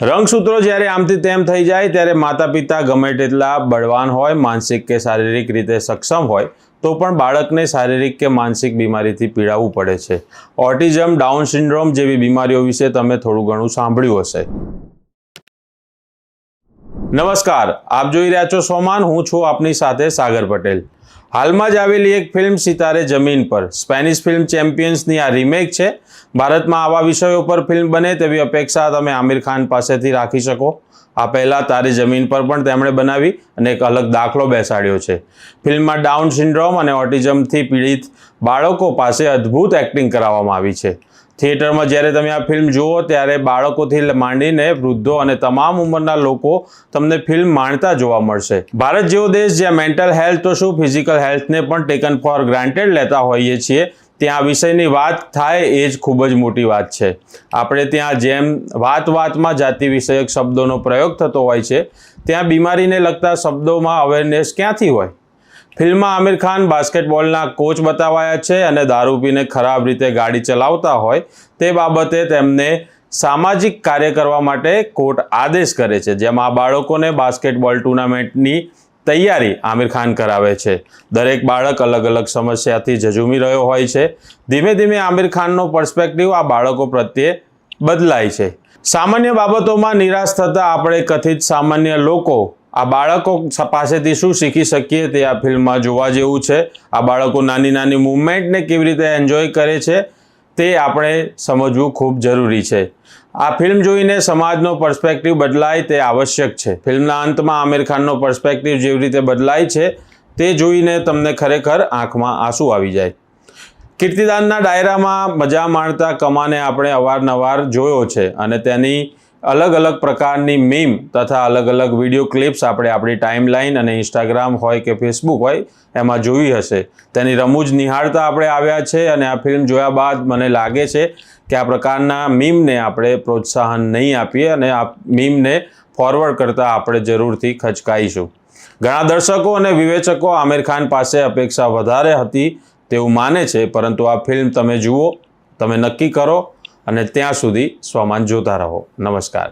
રંગસૂત્રો જ્યારે આમથી તેમ થઈ જાય ત્યારે માતા પિતા ગમે તેટલા બળવાન હોય, માનસિક કે શારીરિક રીતે સક્ષમ હોય તો પણ બાળકને શારીરિક કે માનસિક બીમારીથી પીડાવવું પડે છે. ઓટિઝમ, ડાઉન સિન્ડ્રોમ જેવી બીમારીઓ વિશે તમે થોડું ઘણું સાંભળ્યું હશે. નમસ્કાર, આપ જોઈ રહ્યા છો સોમાન. હું છું આપની સાથે સાગર પટેલ. હાલમાં જ આવેલી એક ફિલ્મ સિતારે જમીન પર, સ્પેનિશ ફિલ્મ ચેમ્પિયન્સની આ રીમેક છે. ભારતમાં આવા વિષયો પર ફિલ્મ બને તેવી અપેક્ષા તમે આમિર ખાન પાસેથી રાખી શકો. આ પહેલાં તારી જમીન પર પણ તેમણે બનાવી અને એક અલગ દાખલો બેસાડ્યો છે. ફિલ્મમાં ડાઉન સિન્ડ્રોમ અને ઓટિઝમથી પીડિત બાળકો પાસે અદ્ભુત એક્ટિંગ કરાવવામાં આવી છે. થિયેટરમાં જ્યારે તમે આ ફિલ્મ જુઓ ત્યારે બાળકોથી માંડીને વૃદ્ધો અને તમામ ઉંમરના લોકો તમને ફિલ્મ માણતા જોવા મળશે. ભારત જેવો દેશ જ્યાં મેન્ટલ હેલ્થ તો શું, ફિઝિકલ હેલ્થને પણ ટેકન ફોર ગ્રાન્ટેડ લેતા હોઈએ છીએ, ત્યાં આ વિષયની વાત થાય એ જ ખૂબ જ મોટી વાત છે. આપણે ત્યાં જેમ વાતમાં જાતિ વિષયક શબ્દોનો પ્રયોગ થતો હોય છે, ત્યાં બીમારીને લગતા શબ્દોમાં અવેરનેસ ક્યાંથી હોય? ફિલ્મમાં આમિર ખાન બાસ્કેટબોલના કોચ બતાવાયા છે અને દારૂ પીને ખરાબ રીતે ગાડી ચલાવતા હોય તે બાબતે તેમને સામાજિક કાર્ય કરવા માટે કોર્ટ આદેશ કરે છે, જેમાં બાળકોને બાસ્કેટબોલ ટુર્નામેન્ટની તૈયારી આમિર ખાન કરાવે છે. દરેક બાળક અલગ અલગ સમસ્યાથી ઝઝૂમી રહ્યો હોય છે. ધીમે ધીમે આમિર ખાનનો પર્સપેક્ટિવ આ બાળકો પ્રત્યે બદલાય છે. સામાન્ય બાબતોમાં નિરાશ થતા આપણે કથિત સામાન્ય લોકો આ બાળકો પાસેથી શું શીખી શકીએ તે આ ફિલ્મમાં જોવા જેવું છે. આ બાળકો નાની નાની મૂવમેન્ટને કેવી રીતે એન્જોય કરે છે તે આપણે સમજવું ખૂબ જરૂરી છે. આ ફિલ્મ જોઈને સમાજનો પર્સપેક્ટિવ બદલાય તે આવશ્યક છે. ફિલ્મના અંતમાં આમિર ખાનનો પર્સપેક્ટિવ જેવી રીતે બદલાય છે તે જોઈને તમને ખરેખર આંખમાં આંસુ આવી જાય. કીર્તિદાનના ડાયરામાં મજા માણતા કમાને આપણે અવારનવાર જોયો છે અને તેની અલગ અલગ પ્રકારની મીમ તથા અલગ અલગ વિડીયો ક્લિપ્સ આપણે આપણી ટાઈમલાઈન અને ઇન્સ્ટાગ્રામ હોય કે ફેસબુક હોય એમાં જોઈ હશે. તેની રમૂજ નિહાળતા આપણે આવ્યા છે અને આ ફિલ્મ જોયા બાદ મને લાગે છે કે આ પ્રકારના મીમને આપણે પ્રોત્સાહન નહીં આપીએ અને આ મીમને ફોરવર્ડ કરતાં આપણે જરૂરથી ખચકાઈશું. ઘણા દર્શકો અને વિવેચકો આમિર ખાન પાસે અપેક્ષા વધારે હતી તેવું માને છે, પરંતુ આ ફિલ્મ તમે જુઓ, તમે નક્કી કરો અને ત્યાં સુધી સોમાન જોતા રહો. નમસ્કાર.